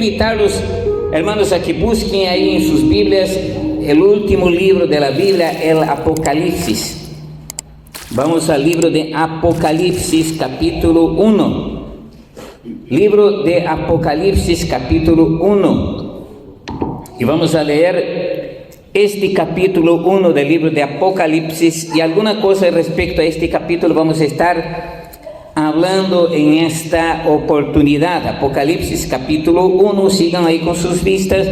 invitarlos, hermanos, a que busquen ahí en sus Biblias el último libro de la Biblia, el Apocalipsis. Vamos al libro de Apocalipsis, capítulo 1. Libro de Apocalipsis, capítulo 1. Y vamos a leer este capítulo 1 del libro de Apocalipsis, y alguna cosa respecto a este capítulo vamos a estar hablando en esta oportunidad. Apocalipsis capítulo 1, sigan ahí con sus vistas.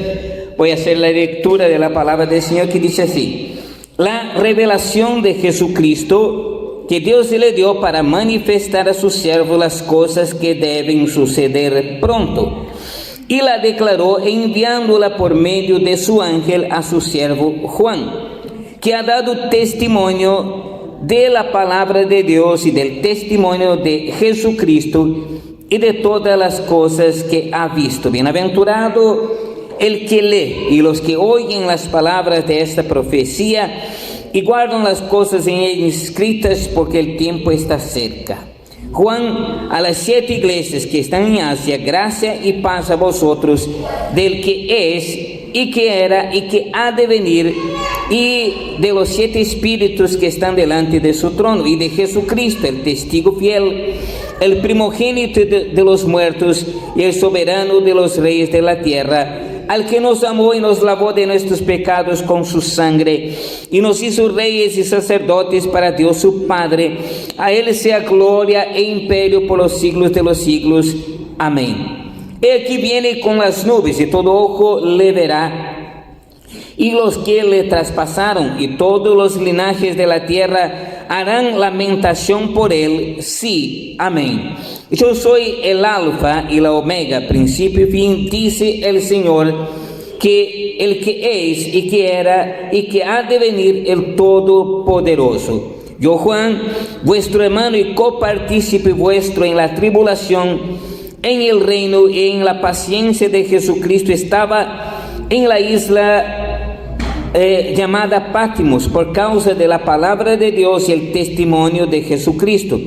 Voy a hacer la lectura de la palabra del Señor, que dice así: la revelación de Jesucristo que Dios le dio para manifestar a sus siervos las cosas que deben suceder pronto, y la declaró enviándola por medio de su ángel a su siervo Juan, que ha dado testimonio de la palabra de Dios y del testimonio de Jesucristo y de todas las cosas que ha visto. Bienaventurado el que lee y los que oyen las palabras de esta profecía y guardan las cosas en ella escritas, porque el tiempo está cerca. Juan, a las 7 iglesias que están en Asia, gracia y paz a vosotros, del que es, y que era, y que ha de venir, y de los 7 espíritus que están delante de su trono, y de Jesucristo, el testigo fiel, el primogénito de los muertos, y el soberano de los reyes de la tierra, al que nos amó y nos lavó de nuestros pecados con su sangre, y nos hizo reyes y sacerdotes para Dios su Padre. A él sea gloria e imperio por los siglos de los siglos. Amén. He aquí viene con las nubes, y todo ojo le verá, y los que le traspasaron, y todos los linajes de la tierra harán lamentación por él. Sí, amén. Yo soy el alfa y la omega, principio y fin, dice el Señor, que el que es, y que era, y que ha de venir, el Todopoderoso. Yo, Juan, vuestro hermano y copartícipe vuestro en la tribulación, en el reino y en la paciencia de Jesucristo, estaba en la isla llamada Patmos, por causa de la palabra de Dios y el testimonio de Jesucristo.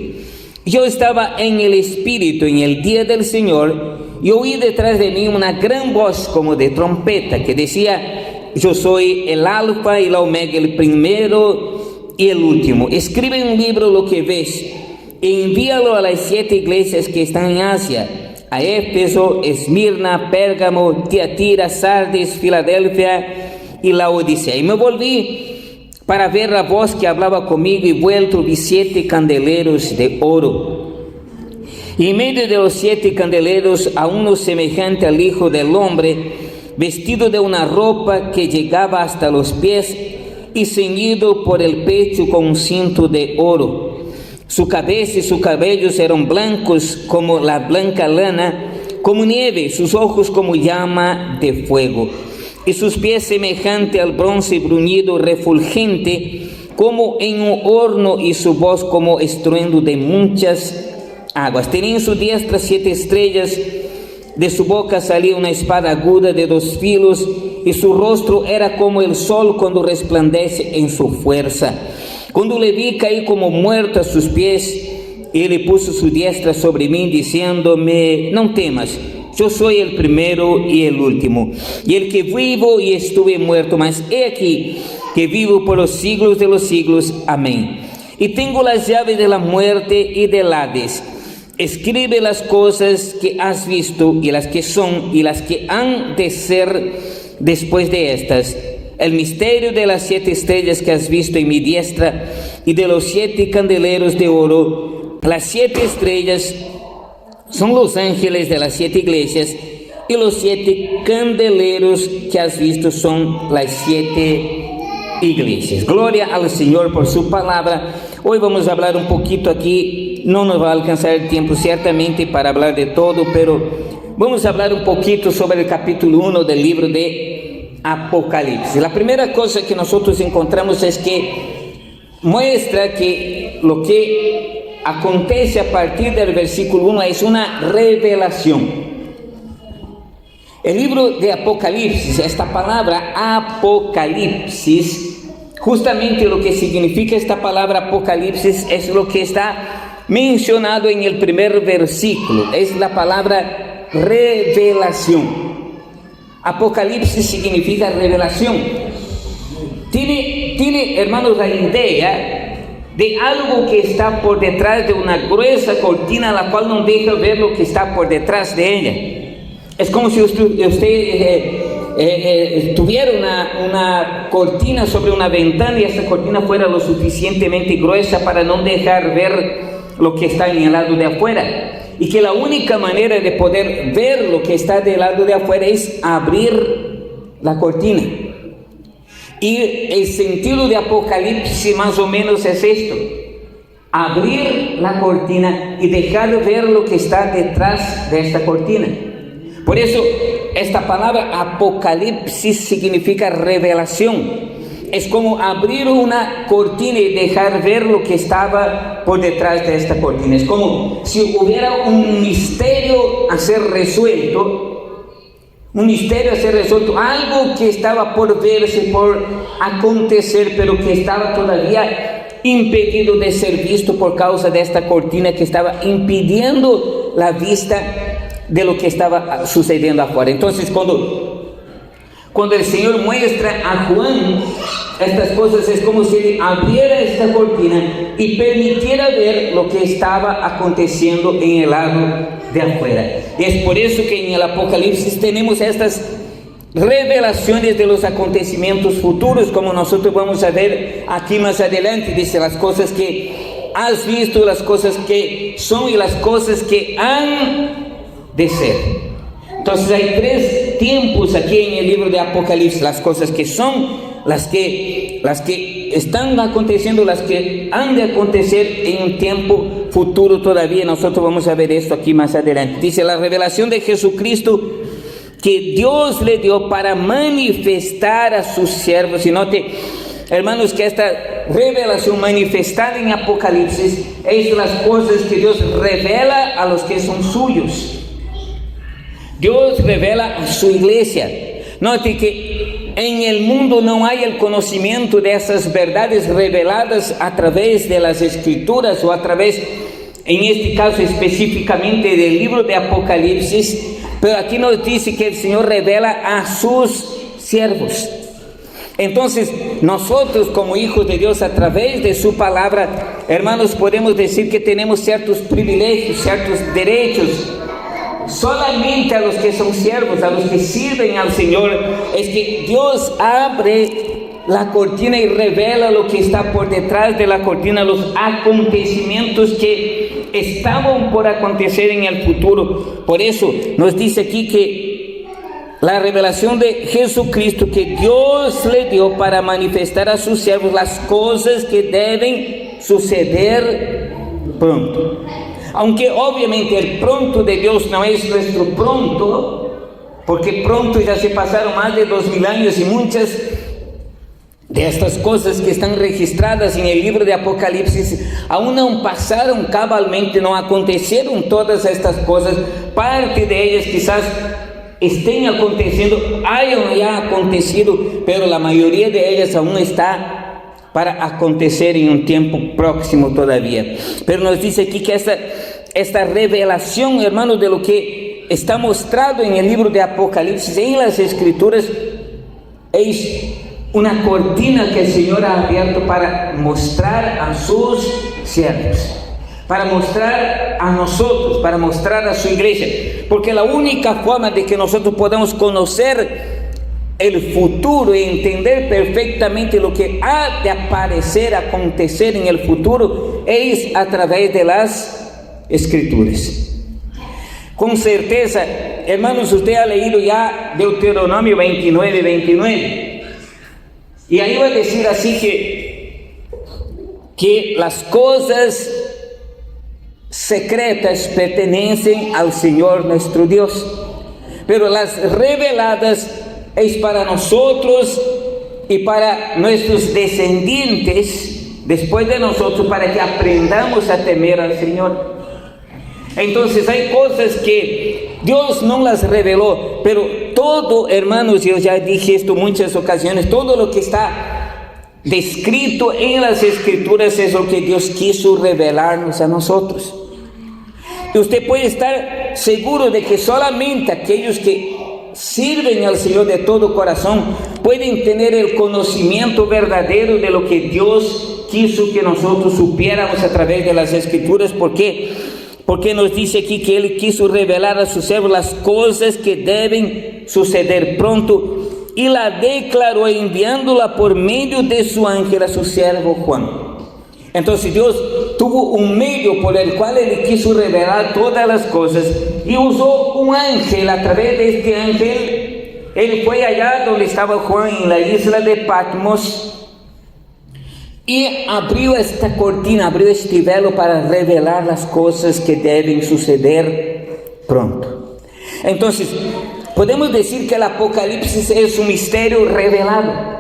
Yo estaba en el Espíritu en el día del Señor, y oí detrás de mí una gran voz como de trompeta, que decía: yo soy el alfa y la omega, el primero y el último. Escribe en un libro lo que ves, e envíalo a las 7 iglesias que están en Asia: a Éfeso, Esmirna, Pérgamo, Tiatira, Sardis, Filadelfia y Laodicea. Y me volví para ver la voz que hablaba conmigo, y vuelto vi 7 candeleros de oro, y en medio de los 7 candeleros a uno semejante al Hijo del Hombre, vestido de una ropa que llegaba hasta los pies, y ceñido por el pecho con un cinto de oro. Su cabeza y sus cabellos eran blancos como la blanca lana, como nieve, sus ojos como llama de fuego, y sus pies semejante al bronce bruñido, refulgente como en un horno, y su voz como estruendo de muchas aguas. Tenía en su diestra 7 estrellas, de su boca salía una espada aguda de 2 filos, y su rostro era como el sol cuando resplandece en su fuerza. Cuando le vi, caí como muerto a sus pies, y él puso su diestra sobre mí, diciéndome: no temas, yo soy el primero y el último, y el que vivo y estuve muerto, mas he aquí que vivo por los siglos de los siglos. Amén. Y tengo las llaves de la muerte y del Hades. Escribe las cosas que has visto, y las que son, y las que han de ser después de estas. El misterio de las 7 estrellas que has visto en mi diestra, y de los 7 candeleros de oro. Las 7 estrellas son los ángeles de las 7 iglesias, y los 7 candeleros que has visto son las 7 iglesias. Gloria al Señor por su palabra. Hoy vamos a hablar un poquito aquí, no nos va a alcanzar el tiempo ciertamente para hablar de todo, pero vamos a hablar un poquito sobre el capítulo 1 del libro de Apocalipsis. La primera cosa que nosotros encontramos es que muestra que lo que acontece a partir del versículo 1 es una revelación. El libro de Apocalipsis, esta palabra Apocalipsis, justamente lo que significa esta palabra Apocalipsis es lo que está mencionado en el primer versículo, es la palabra revelación. Apocalipsis significa revelación. Tiene, hermanos, la idea de algo que está por detrás de una gruesa cortina, la cual no deja ver lo que está por detrás de ella. Es como si usted tuviera una cortina sobre una ventana y esa cortina fuera lo suficientemente gruesa para no dejar ver lo que está en el lado de afuera. Y que la única manera de poder ver lo que está del lado de afuera es abrir la cortina. Y el sentido de Apocalipsis más o menos es esto: abrir la cortina y dejar ver lo que está detrás de esta cortina. Por eso esta palabra Apocalipsis significa revelación. Es como abrir una cortina y dejar ver lo que estaba por detrás de esta cortina. Es como si hubiera un misterio a ser resuelto, algo que estaba por verse, por acontecer, pero que estaba todavía impedido de ser visto por causa de esta cortina que estaba impidiendo la vista de lo que estaba sucediendo afuera. Entonces, cuando el Señor muestra a Juan estas cosas, es como si él abriera esta cortina y permitiera ver lo que estaba aconteciendo en el lado de afuera. Y es por eso que en el Apocalipsis tenemos estas revelaciones de los acontecimientos futuros, como nosotros vamos a ver aquí más adelante. Dice las cosas que has visto, las cosas que son y las cosas que han de ser. Entonces hay tres tiempos aquí en el libro de Apocalipsis: las cosas que son, las que están aconteciendo, las que han de acontecer en un tiempo futuro todavía. Nosotros vamos a ver esto aquí más adelante. Dice la revelación de Jesucristo que Dios le dio para manifestar a sus siervos. Y note, hermanos, que esta revelación manifestada en Apocalipsis es las cosas que Dios revela a los que son suyos. Dios revela a su iglesia. Note que en el mundo no hay el conocimiento de esas verdades reveladas a través de las Escrituras o a través, en este caso específicamente, del libro de Apocalipsis. Pero aquí nos dice que el Señor revela a sus siervos. Entonces, nosotros como hijos de Dios, a través de su palabra, hermanos, podemos decir que tenemos ciertos privilegios, ciertos derechos. Solamente a los que son siervos, a los que sirven al Señor, es que Dios abre la cortina y revela lo que está por detrás de la cortina, los acontecimientos que estaban por acontecer en el futuro. Por eso nos dice aquí que la revelación de Jesucristo que Dios le dio para manifestar a sus siervos las cosas que deben suceder pronto. Aunque obviamente el pronto de Dios no es nuestro pronto, porque pronto ya se pasaron más de 2000 años y muchas de estas cosas que están registradas en el libro de Apocalipsis aún no pasaron cabalmente, no acontecieron todas estas cosas. Parte de ellas quizás estén aconteciendo, hayan ya acontecido, pero la mayoría de ellas aún está para acontecer en un tiempo próximo todavía. Pero nos dice aquí que esta revelación, hermanos, de lo que está mostrado en el libro de Apocalipsis, en las Escrituras, es una cortina que el Señor ha abierto para mostrar a sus siervos, para mostrar a nosotros, para mostrar a su iglesia. Porque la única forma de que nosotros podamos conocer el futuro y entender perfectamente lo que ha de acontecer en el futuro es a través de las Escrituras. Con certeza, hermanos, usted ha leído ya Deuteronomio 29. Y ahí va a decir así que las cosas secretas pertenecen al Señor nuestro Dios, pero las reveladas es para nosotros y para nuestros descendientes después de nosotros, para que aprendamos a temer al Señor. Entonces hay cosas que Dios no las reveló, pero todo, hermanos, yo ya dije esto en muchas ocasiones, todo lo que está descrito en las Escrituras es lo que Dios quiso revelarnos a nosotros. Y usted puede estar seguro de que solamente aquellos que sirven al Señor de todo corazón, pueden tener el conocimiento verdadero de lo que Dios quiso que nosotros supiéramos a través de las Escrituras. ¿Por qué? Porque nos dice aquí que Él quiso revelar a sus siervos las cosas que deben suceder pronto, y la declaró enviándola por medio de su ángel a su siervo Juan. Entonces Dios tuvo un medio por el cual Él quiso revelar todas las cosas, y usó un ángel. A través de este ángel, Él fue allá donde estaba Juan, en la isla de Patmos, y abrió esta cortina, abrió este velo para revelar las cosas que deben suceder pronto. Entonces, podemos decir que el Apocalipsis es un misterio revelado.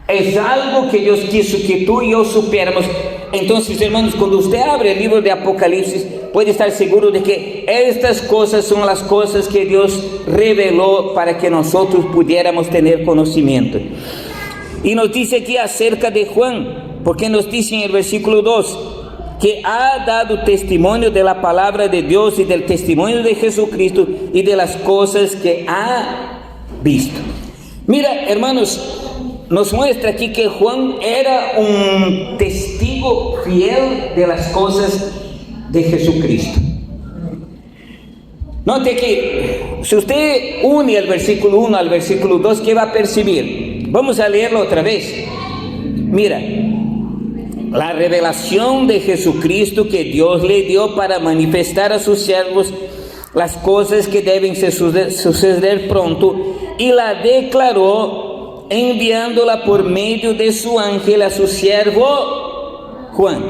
Es algo que Dios quiso que tú y yo supiéramos. Entonces, hermanos, cuando usted abre el libro de Apocalipsis, puede estar seguro de que estas cosas son las cosas que Dios reveló para que nosotros pudiéramos tener conocimiento. Y nos dice aquí acerca de Juan, porque nos dice en el versículo 2, que ha dado testimonio de la palabra de Dios y del testimonio de Jesucristo y de las cosas que ha visto. Mira, hermanos, nos muestra aquí que Juan era un testigo fiel de las cosas de Jesucristo. Note que si usted une el versículo 1 al versículo 2, ¿qué va a percibir? Vamos a leerlo otra vez. Mira, la revelación de Jesucristo que Dios le dio para manifestar a sus siervos las cosas que deben suceder pronto, y la declaró enviándola por medio de su ángel a su siervo Juan,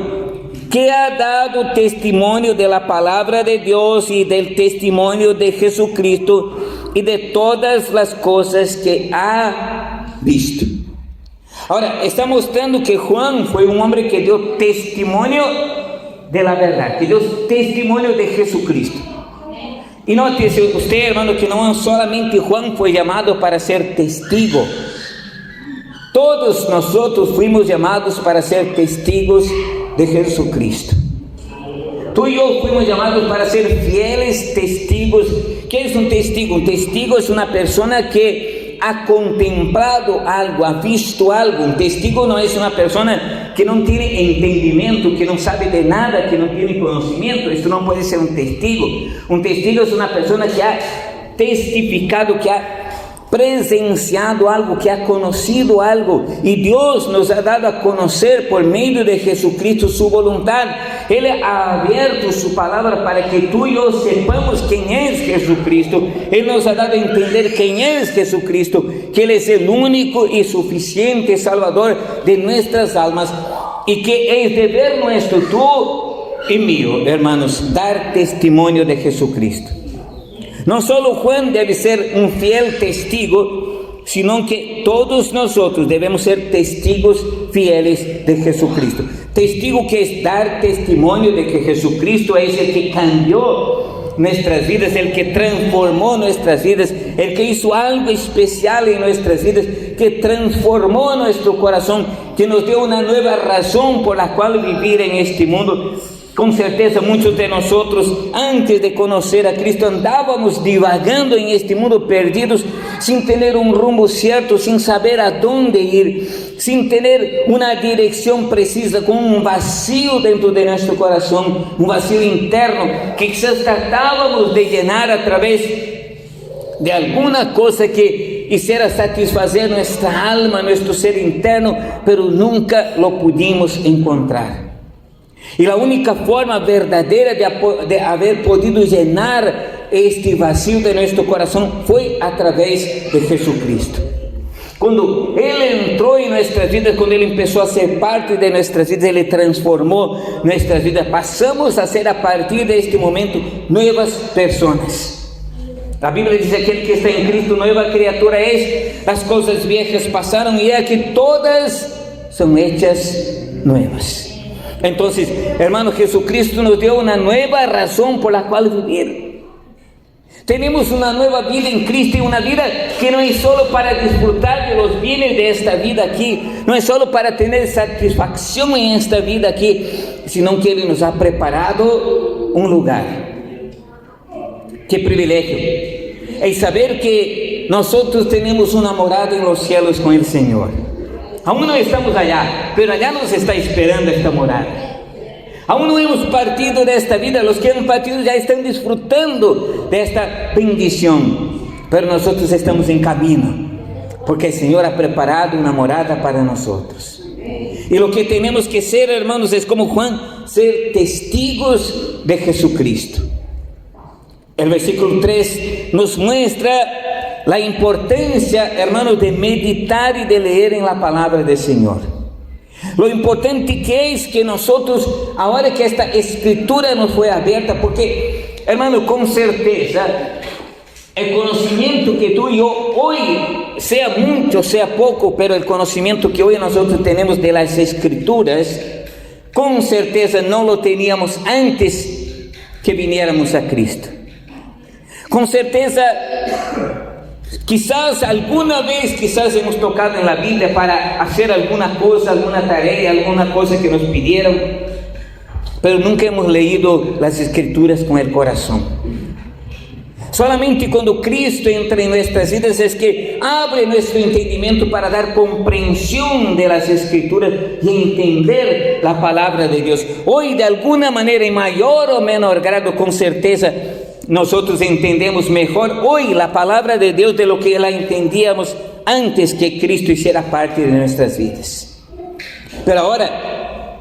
que ha dado testimonio de la palabra de Dios y del testimonio de Jesucristo y de todas las cosas que ha visto. Ahora, está mostrando que Juan fue un hombre que dio testimonio de la verdad, que dio testimonio de Jesucristo. Y nótese usted, hermano, que no solamente Juan fue llamado para ser testigo. Todos nosotros fuimos llamados para ser testigos de Jesucristo. Tú y yo fuimos llamados para ser fieles testigos. ¿Qué es un testigo? Un testigo es una persona que ha contemplado algo, ha visto algo. Un testigo no es una persona que no tiene entendimiento, que no sabe de nada, que no tiene conocimiento. Esto no puede ser un testigo. Un testigo es una persona que ha testificado, que ha presenciado algo, que ha conocido algo, y Dios nos ha dado a conocer por medio de Jesucristo su voluntad. Él ha abierto su palabra para que tú y yo sepamos quién es Jesucristo. Él nos ha dado a entender quién es Jesucristo, que Él es el único y suficiente Salvador de nuestras almas, y que es deber nuestro, tú y mío, hermanos, dar testimonio de Jesucristo. No solo Juan debe ser un fiel testigo, sino que todos nosotros debemos ser testigos fieles de Jesucristo. Testigo que es dar testimonio de que Jesucristo es el que cambió nuestras vidas, el que transformó nuestras vidas, el que hizo algo especial en nuestras vidas, que transformó nuestro corazón, que nos dio una nueva razón por la cual vivir en este mundo. Con certeza muchos de nosotros, antes de conocer a Cristo, andábamos divagando en este mundo, perdidos, sin tener un rumbo cierto, sin saber a dónde ir, sin tener una dirección precisa, con un vacío dentro de nuestro corazón, un vacío interno que quizás tratábamos de llenar a través de alguna cosa que hiciera satisfacer nuestra alma, nuestro ser interno, pero nunca lo pudimos encontrar. Y la única forma verdadera de haber podido llenar este vacío de nuestro corazón fue a través de Jesucristo. Cuando Él entró en nuestras vidas, cuando Él empezó a ser parte de nuestras vidas, Él transformó nuestras vidas. Pasamos a ser a partir de este momento nuevas personas. La Biblia dice: aquel que está en Cristo, nueva criatura es. Las cosas viejas pasaron y aquí todas son hechas nuevas. Entonces, hermano, Jesucristo nos dio una nueva razón por la cual vivir. Tenemos una nueva vida en Cristo, y una vida que no es solo para disfrutar de los bienes de esta vida aquí, no es solo para tener satisfacción en esta vida aquí, sino que Él nos ha preparado un lugar. ¡Qué privilegio! es saber que nosotros tenemos una morada en los cielos con el Señor. Aún no estamos allá, pero allá nos está esperando esta morada. Aún no hemos partido de esta vida, los que han partido ya están disfrutando de esta bendición, pero nosotros estamos en camino, porque el Señor ha preparado una morada para nosotros. Y lo que tenemos que ser, hermanos, es como Juan, ser testigos de Jesucristo. El versículo 3 nos muestra la importancia, hermanos, de meditar y de leer en la palabra del Señor. Lo importante que es que nosotros, ahora que esta escritura nos fue abierta, porque, hermano, con certeza, el conocimiento que tú y yo hoy, sea mucho, sea poco, pero el conocimiento que hoy nosotros tenemos de las escrituras, con certeza no lo teníamos antes que viniéramos a Cristo. Con certeza, quizás alguna vez, hemos tocado en la Biblia para hacer alguna cosa, alguna tarea, alguna cosa que nos pidieron, pero nunca hemos leído las escrituras con el corazón. Solamente cuando Cristo entra en nuestras vidas es que abre nuestro entendimiento para dar comprensión de las escrituras y entender la palabra de Dios. Hoy, de alguna manera, en mayor o menor grado, con certeza, nosotros entendemos mejor hoy la palabra de Dios de lo que la entendíamos antes que Cristo hiciera parte de nuestras vidas. Pero ahora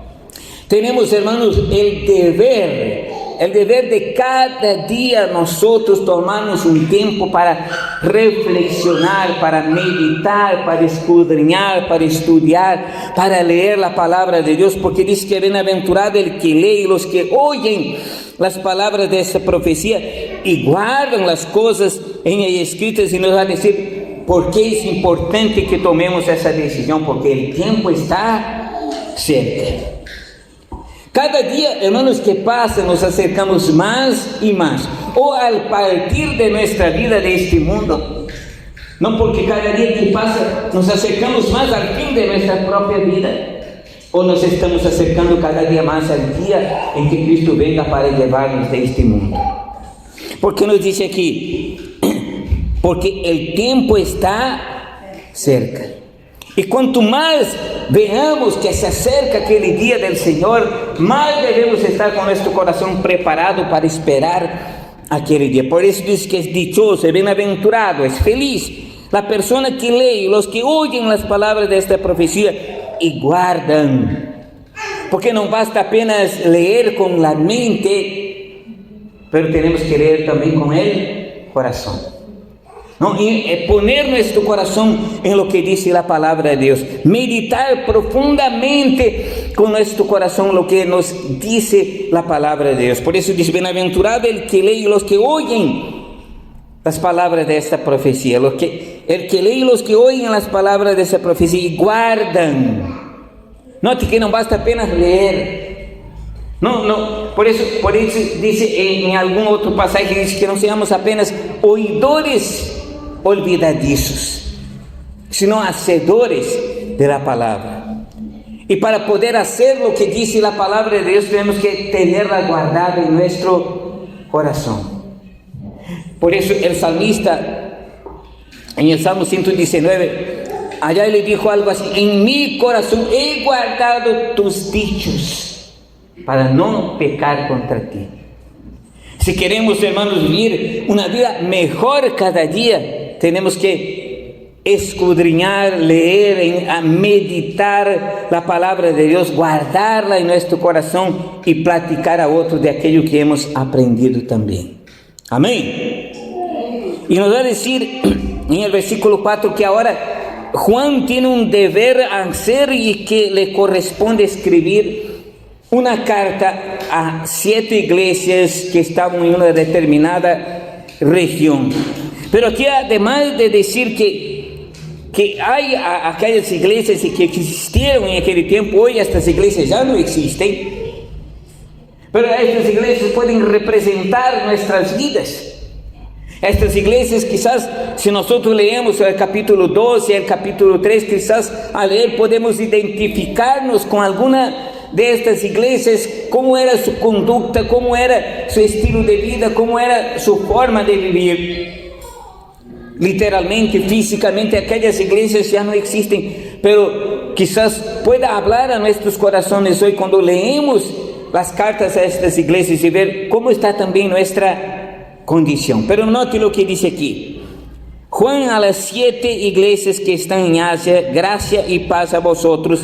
tenemos, hermanos, el deber de cada día nosotros tomarnos un tiempo para reflexionar, para meditar, para escudriñar, para estudiar, para leer la palabra de Dios, porque dice que bienaventurado el que lee y los que oyen las palabras de esta profecía y guardan las cosas en ella escritas. Y nos va a decir por qué es importante que tomemos esa decisión, porque el tiempo está cerca. Cada día, hermanos, que pasa, nos acercamos más y más, o al partir de nuestra vida de este mundo, no, porque cada día que pasa nos acercamos más al fin de nuestra propia vida, o nos estamos acercando cada día más al día en que Cristo venga para llevarnos de este mundo. Porque nos dice aquí, porque el tiempo está cerca. Y cuanto más veamos que se acerca aquel día del Señor, más debemos estar con nuestro corazón preparado para esperar aquel día. Por eso dice que es dichoso, es bienaventurado, es feliz la persona que lee y los que oyen las palabras de esta profecía y guardan. Porque no basta apenas leer con la mente, pero tenemos que leer también con el corazón. ¿No? Y poner nuestro corazón en lo que dice la palabra de Dios, meditar profundamente con nuestro corazón lo que nos dice la palabra de Dios. Por eso dice, bienaventurado el que lee y los que oyen las palabras de esta profecía, el que lee y los que oyen las palabras de esta profecía y guardan. Note que no basta apenas leer. No, por eso dice en algún otro pasaje, dice que no seamos apenas oidores olvidadizos, sino hacedores de la palabra. Y para poder hacer lo que dice la palabra de Dios, tenemos que tenerla guardada en nuestro corazón. Por eso el salmista, en el Salmo 119, allá le dijo algo así: en mi corazón he guardado tus dichos para no pecar contra ti. Si queremos, hermanos, vivir una vida mejor cada día, tenemos que escudriñar, leer, meditar la palabra de Dios, guardarla en nuestro corazón y platicar a otros de aquello que hemos aprendido también. Amén. Y nos va a decir en el versículo 4 que ahora Juan tiene un deber a hacer y que le corresponde escribir una carta a 7 iglesias que estaban en una determinada región. Pero aquí, además de decir que hay aquellas iglesias que existieron en aquel tiempo, hoy estas iglesias ya no existen, pero estas iglesias pueden representar nuestras vidas. Estas iglesias, quizás si nosotros leemos el capítulo 2 y el capítulo 3, quizás al leer podemos identificarnos con alguna de estas iglesias, cómo era su conducta, cómo era su estilo de vida, cómo era su forma de vivir. literalmente, físicamente, aquellas iglesias ya no existen, pero quizás pueda hablar a nuestros corazones hoy cuando leemos las cartas a estas iglesias y ver cómo está también nuestra condición. Pero note lo que dice aquí: Juan a las 7 iglesias que están en Asia, gracia y paz a vosotros,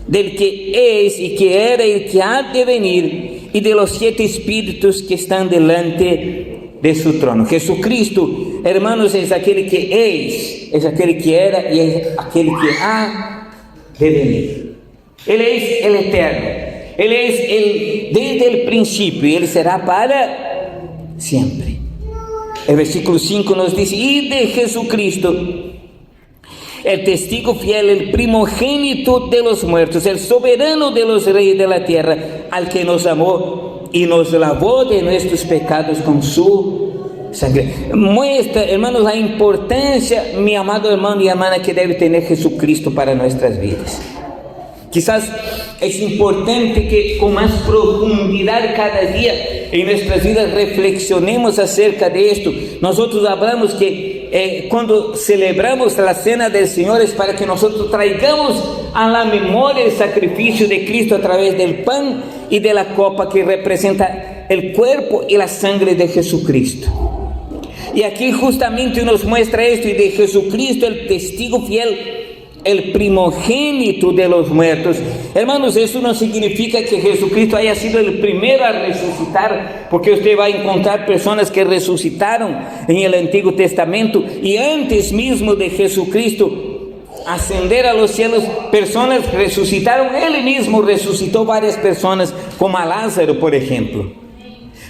del que es y que era y que ha de venir, y de los 7 espíritus que están delante de su trono. Jesucristo, hermanos, es aquel que es aquel que era y es aquel que ha de venir. Él es el eterno, Él es el desde el principio y Él será para siempre. El versículo 5 nos dice: y de Jesucristo, el testigo fiel, el primogénito de los muertos, el soberano de los reyes de la tierra, al que nos amó y nos lavó de nuestros pecados con su sangre. Muestra, hermanos, la importancia, mi amado hermano y hermana, que debe tener Jesucristo para nuestras vidas. Quizás es importante que con más profundidad cada día en nuestras vidas reflexionemos acerca de esto. Nosotros hablamos que cuando celebramos la cena del Señor es para que nosotros traigamos a la memoria el sacrificio de Cristo a través del pan y de la copa, que representa el cuerpo y la sangre de Jesucristo. Y aquí justamente nos muestra esto: y de Jesucristo, el testigo fiel, el primogénito de los muertos. Hermanos, eso no significa que Jesucristo haya sido el primero a resucitar, porque usted va a encontrar personas que resucitaron en el Antiguo Testamento, y antes mismo de Jesucristo ascender a los cielos, personas resucitaron. Él mismo resucitó varias personas, como a Lázaro, por ejemplo.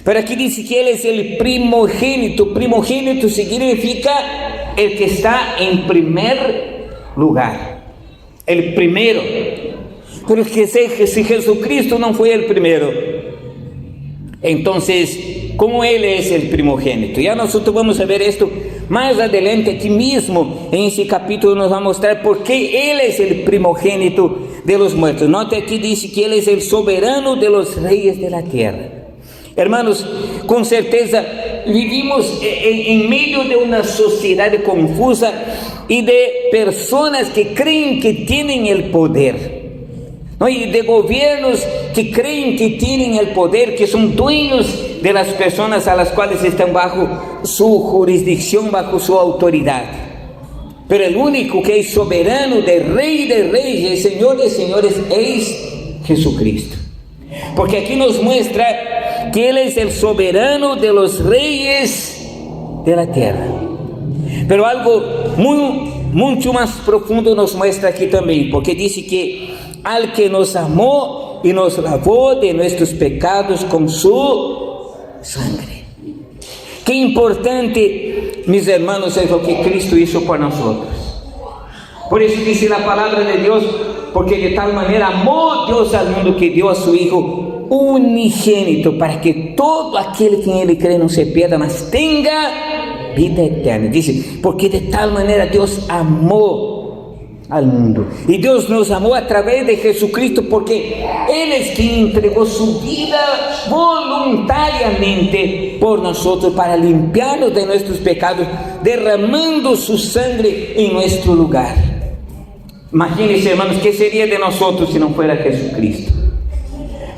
Pero aquí dice que Él es el primogénito. Primogénito significa el que está en primer lugar, el primero. Pero es que si Jesucristo no fue el primero, entonces, ¿cómo Él es el primogénito? Ya nosotros vamos a ver esto más adelante. Aquí mismo en ese capítulo nos va a mostrar por qué Él es el primogénito de los muertos. Note, aquí dice que Él es el soberano de los reyes de la tierra. Hermanos, con certeza vivimos en medio de una sociedad confusa y de personas que creen que tienen el poder, ¿no? Y de gobiernos que creen que tienen el poder, que son dueños de las personas a las cuales están bajo su jurisdicción, bajo su autoridad. Pero el único que es soberano, de reyes, Señor de señores, es Jesucristo. Porque aquí nos muestra que Él es el soberano de los reyes de la tierra. Pero algo mucho más profundo nos muestra aquí también, porque dice que al que nos amó y nos lavó de nuestros pecados con su sangre. Qué importante, mis hermanos, es lo que Cristo hizo por nosotros. Por eso dice la palabra de Dios: porque de tal manera amó Dios al mundo que dio a su Hijo unigénito, para que todo aquel que en Él cree no se pierda, mas tenga vida eterna. Dice, porque de tal manera Dios amó al mundo. Y Dios nos amó a través de Jesucristo, porque Él es quien entregó su vida voluntariamente por nosotros, para limpiarnos de nuestros pecados, derramando su sangre en nuestro lugar. Imagínense, hermanos, ¿qué sería de nosotros si no fuera Jesucristo?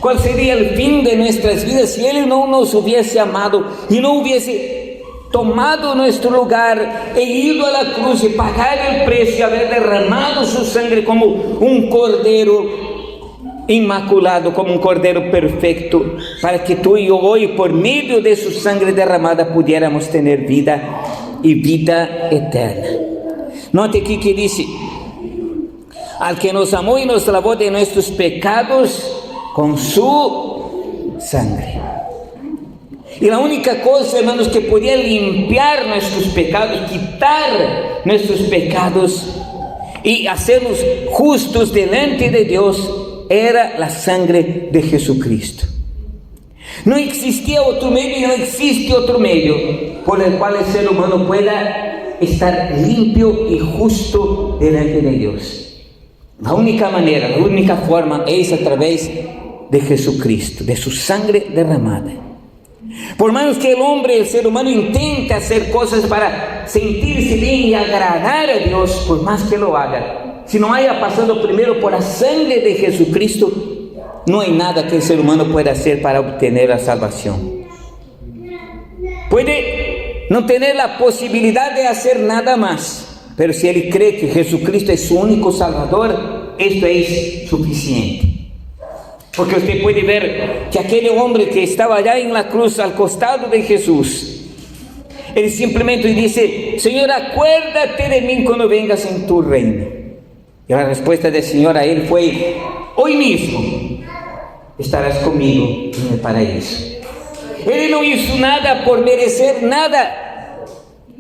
¿Cuál sería el fin de nuestras vidas si Él no nos hubiese amado y no hubiese tomado nuestro lugar e ido a la cruz y pagar el precio, haber derramado su sangre como un cordero inmaculado, como un cordero perfecto, para que tú y yo hoy, por medio de su sangre derramada, pudiéramos tener vida y vida eterna? Note aquí que dice: al que nos amó y nos lavó de nuestros pecados con su sangre. Y la única cosa, hermanos, que podía limpiar nuestros pecados y quitar nuestros pecados y hacernos justos delante de Dios era la sangre de Jesucristo. No existía otro medio y no existe otro medio por el cual el ser humano pueda estar limpio y justo delante de Dios. La única manera, la única forma es a través de Jesucristo, de su sangre derramada. Por más que el ser humano intente hacer cosas para sentirse bien y agradar a Dios, por más que lo haga, si no haya pasado primero por la sangre de Jesucristo, no hay nada que el ser humano pueda hacer para obtener la salvación. Puede no tener la posibilidad de hacer nada más, pero si él cree que Jesucristo es su único Salvador, esto es suficiente. Porque usted puede ver que aquel hombre que estaba allá en la cruz al costado de Jesús, él simplemente dice: Señor, acuérdate de mí cuando vengas en tu reino. Y la respuesta del Señor a él fue: hoy mismo estarás conmigo en el paraíso. Él no hizo nada por merecer nada,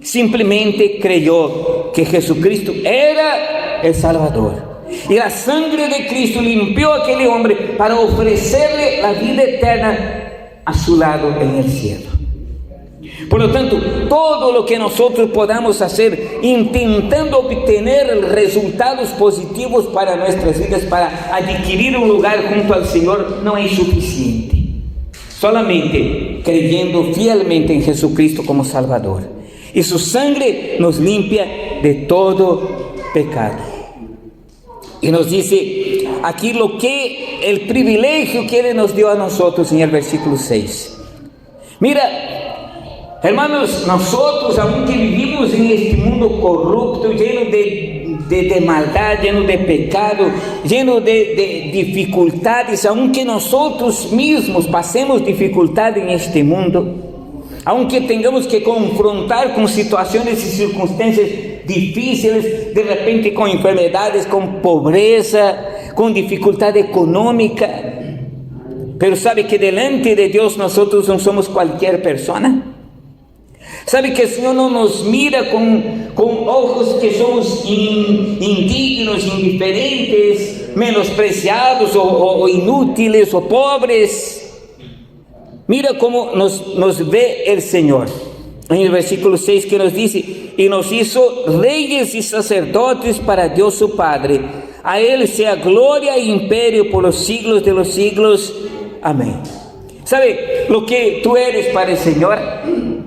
simplemente creyó que Jesucristo era el Salvador. Y la sangre de Cristo limpió a aquel hombre para ofrecerle la vida eterna a su lado en el cielo. Por lo tanto, todo lo que nosotros podamos hacer intentando obtener resultados positivos para nuestras vidas, para adquirir un lugar junto al Señor, no es suficiente. Solamente creyendo fielmente en Jesucristo como Salvador. Y su sangre nos limpia de todo pecado. Y nos dice aquí el privilegio que Él nos dio a nosotros en el versículo 6. Mira, hermanos, nosotros, aunque vivimos en este mundo corrupto, lleno de maldad, lleno de pecado, lleno de dificultades, aunque nosotros mismos pasemos dificultad en este mundo, aunque tengamos que confrontar con situaciones y circunstancias difíciles, de repente con enfermedades, con pobreza, con dificultad económica, pero sabe que delante de Dios nosotros no somos cualquier persona. Sabe que el Señor no nos mira con ojos que somos indignos, indiferentes, menospreciados o inútiles o pobres. Mira cómo nos ve el Señor. En el versículo 6 que nos dice: y nos hizo reyes y sacerdotes para Dios su Padre. A Él sea gloria e imperio por los siglos de los siglos. Amén. ¿Sabe lo que tú eres para el Señor?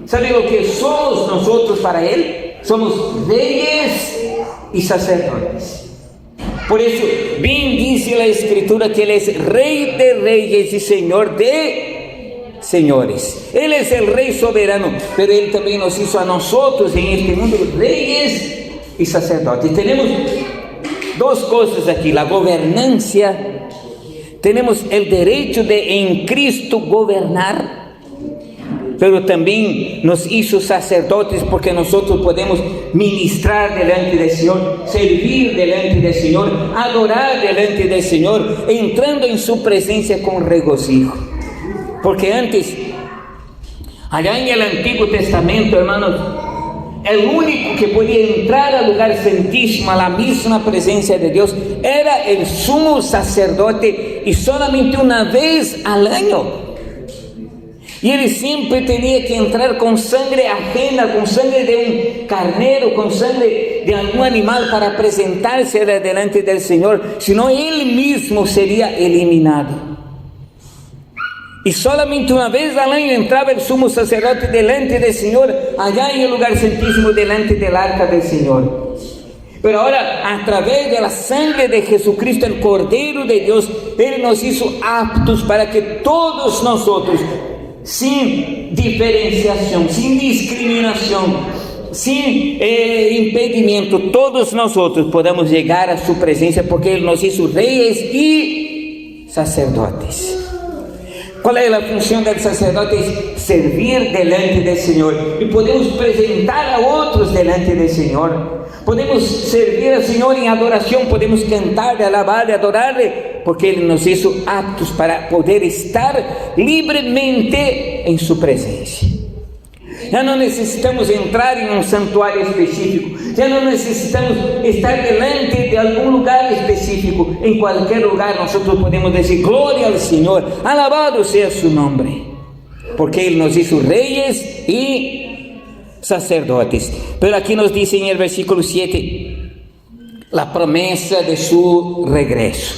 ¿Sabe lo que somos nosotros para Él? Somos reyes y sacerdotes. Por eso bien dice la Escritura que Él es Rey de reyes y Señor de señores. Él es el Rey soberano, pero Él también nos hizo a nosotros en este mundo reyes y sacerdotes. Tenemos dos cosas aquí: la gobernancia. Tenemos el derecho de en Cristo gobernar, pero también nos hizo sacerdotes porque nosotros podemos ministrar delante del Señor, servir delante del Señor, adorar delante del Señor, entrando en su presencia con regocijo. Porque antes, allá en el Antiguo Testamento, hermanos, el único que podía entrar al lugar santísimo, a la misma presencia de Dios, era el sumo sacerdote, y solamente una vez al año. Y él siempre tenía que entrar con sangre ajena, con sangre de un carnero, con sangre de algún animal, para presentarse delante del Señor, si no él mismo sería eliminado. Y solamente una vez al año entraba el sumo sacerdote delante del Señor, allá en el lugar santísimo, delante del arca del Señor. Pero ahora, a través de la sangre de Jesucristo, el Cordero de Dios, Él nos hizo aptos para que todos nosotros, sin diferenciación, sin discriminación, sin impedimento, todos nosotros podamos llegar a su presencia, porque Él nos hizo reyes y sacerdotes. ¿Cuál es la función del sacerdote? Es servir delante del Señor, y podemos presentar a otros delante del Señor. Podemos servir al Señor en adoración, podemos cantarle, alabarle, adorarle, porque Él nos hizo aptos para poder estar libremente en su presencia. Ya no necesitamos entrar en un santuario específico, ya no necesitamos estar delante de algún lugar específico. En cualquier lugar nosotros podemos decir: gloria al Señor, alabado sea su nombre, porque Él nos hizo reyes y sacerdotes. Pero aquí nos dice en el versículo 7 la promesa de su regreso.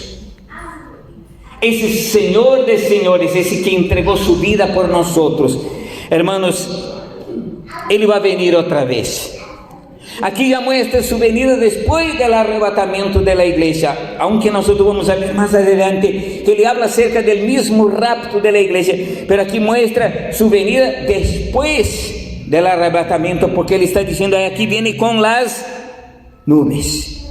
Ese Señor de señores, ese que entregó su vida por nosotros, hermanos, Él va a venir otra vez. Aquí ya muestra su venida después del arrebatamiento de la iglesia, aunque nosotros vamos a ver más adelante que Él habla acerca del mismo rapto de la iglesia, pero aquí muestra su venida después del arrebatamiento, porque Él está diciendo, aquí viene con las nubes,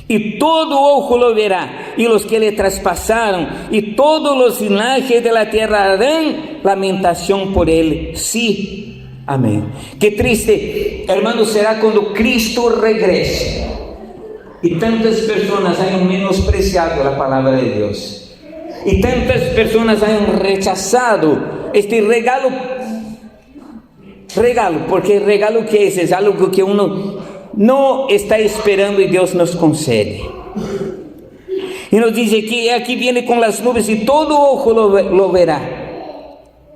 y todo ojo lo verá, y los que le traspasaron, y todos los linajes de la tierra harán lamentación por Él. Sí. Amén. Qué triste, hermanos, será cuando Cristo regrese y tantas personas hayan menospreciado la palabra de Dios, y tantas personas hayan rechazado este regalo, porque el regalo que es algo que uno no está esperando y Dios nos concede. Y nos dice que aquí viene con las nubes y todo ojo lo verá,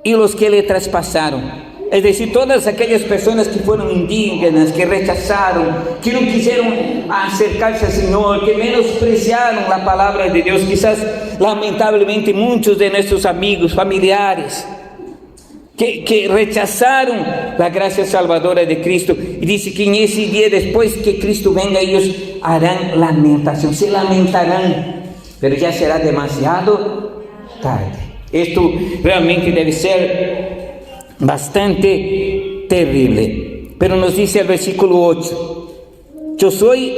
y los que le traspasaron. Es decir, todas aquellas personas que fueron indígenas, que rechazaron, que no quisieron acercarse al Señor, que menospreciaron la palabra de Dios. Quizás, lamentablemente, muchos de nuestros amigos, familiares, que rechazaron la gracia salvadora de Cristo. Y dice que en ese día, después que Cristo venga, ellos harán lamentación, se lamentarán, pero ya será demasiado tarde. Esto realmente debe ser bastante terrible. Pero nos dice el versículo 8: yo soy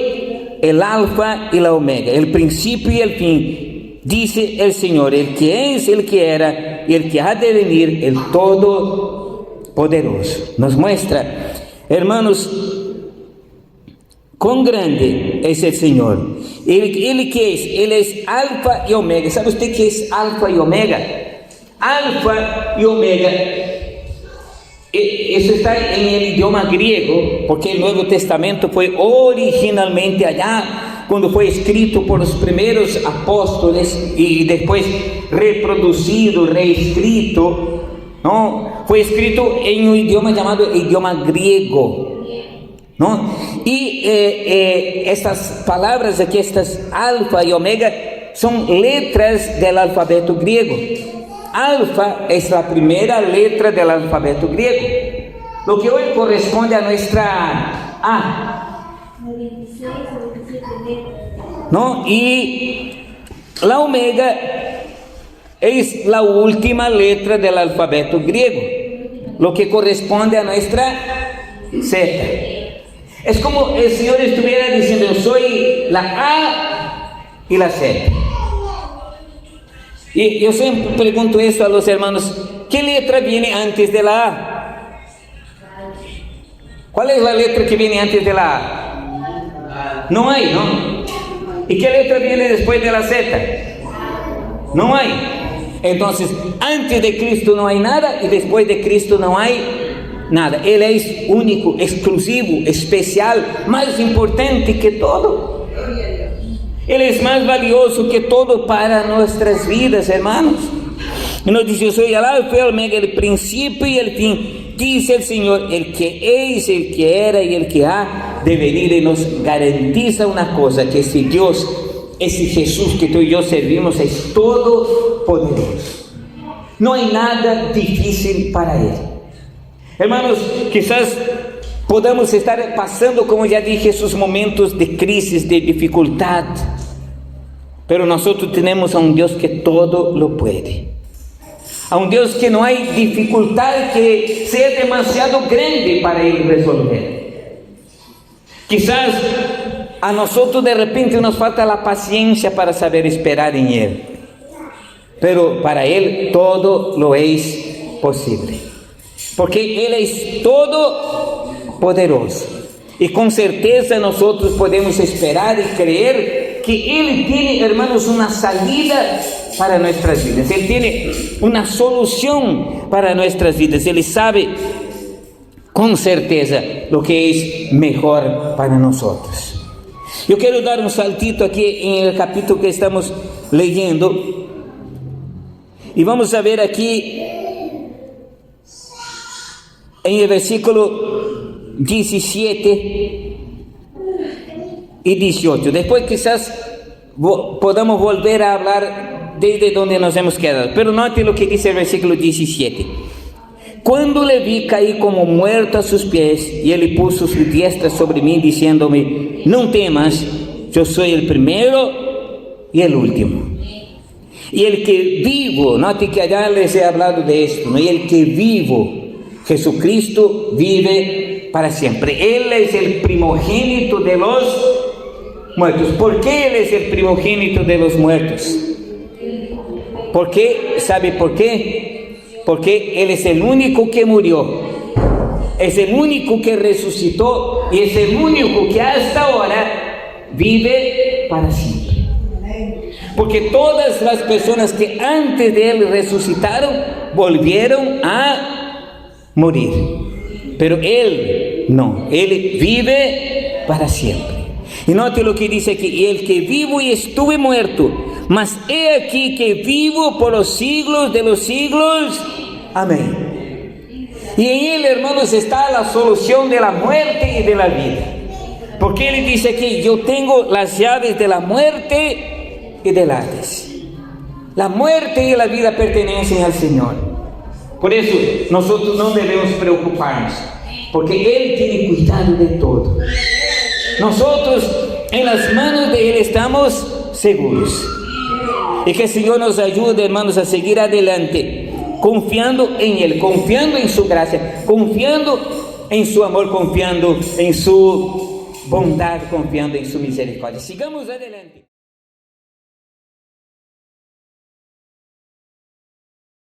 el alfa y la omega, el principio y el fin, dice el Señor, el que es, el que era y el que ha de venir, el Todopoderoso. Nos muestra, hermanos, cuán grande es el Señor. Él que es, Él es alfa y omega. ¿Sabe usted qué es alfa y omega? Alfa y omega, eso está en el idioma griego, porque el Nuevo Testamento fue originalmente allá, cuando fue escrito por los primeros apóstoles y después reproducido, reescrito, ¿no? Fue escrito en un idioma llamado idioma griego, ¿no? Y estas palabras aquí, estas alfa y omega, son letras del alfabeto griego. Alfa es la primera letra del alfabeto griego, lo que hoy corresponde a nuestra A, ¿no? Y la omega es la última letra del alfabeto griego, lo que corresponde a nuestra Z. Es como el Señor estuviera diciendo: yo soy la A y la Z. Y yo siempre pregunto eso a los hermanos: ¿qué letra viene antes de la A? ¿Cuál es la letra que viene antes de la A? No hay, ¿no? ¿Y qué letra viene después de la Z? No hay. Entonces, antes de Cristo no hay nada y después de Cristo no hay nada. Él es único, exclusivo, especial, más importante que todo. Él es más valioso que todo para nuestras vidas, hermanos. Y nos dice: yo soy el alfa y el omega, el principio y el fin, dice el Señor, el que es, el que era y el que ha de venir. Y nos garantiza una cosa, que ese Dios, ese Jesús que tú y yo servimos, es todopoderoso. No hay nada difícil para Él. Hermanos, quizás podamos estar pasando, como ya dije, esos momentos de crisis, de dificultad, pero nosotros tenemos a un Dios que todo lo puede, a un Dios que no hay dificultad que sea demasiado grande para Él resolver. Quizás a nosotros de repente nos falta la paciencia para saber esperar en Él, pero para Él todo lo es posible, porque Él es todopoderoso. Y con certeza nosotros podemos esperar y creer que Él tiene, hermanos, una salida para nuestras vidas. Él tiene una solución para nuestras vidas. Él sabe con certeza lo que es mejor para nosotros. Yo quiero dar un saltito aquí en el capítulo que estamos leyendo. Y vamos a ver aquí en el versículo 17 y 18. Después quizás podamos volver a hablar desde donde nos hemos quedado, pero note lo que dice el versículo 17: Cuando le vi, caí como muerto a sus pies, y él puso su diestra sobre mí, diciéndome: no temas, yo soy el primero y el último. Y el que vivo, note que allá les he hablado de esto, ¿no? Y el que vivo, Jesucristo vive para siempre. Él es el primogénito de los muertos. ¿Por qué Él es el primogénito de los muertos? ¿Por qué? ¿Sabe por qué? Porque Él es el único que murió, es el único que resucitó y es el único que hasta ahora vive para siempre. Porque todas las personas que antes de Él resucitaron, volvieron a morir. Pero Él no, Él vive para siempre. Y note lo que dice aquí: y el que vivo y estuve muerto, mas he aquí que vivo por los siglos de los siglos. Amén. Y en Él, hermanos, está la solución de la muerte y de la vida. Porque Él dice aquí: yo tengo las llaves de la muerte y del Hades. La muerte y la vida pertenecen al Señor. Por eso nosotros no debemos preocuparnos, porque Él tiene cuidado de todo. Nosotros en las manos de Él estamos seguros. Y que el Señor nos ayude, hermanos, a seguir adelante, confiando en Él, confiando en su gracia, confiando en su amor, confiando en su bondad, confiando en su misericordia. Sigamos adelante.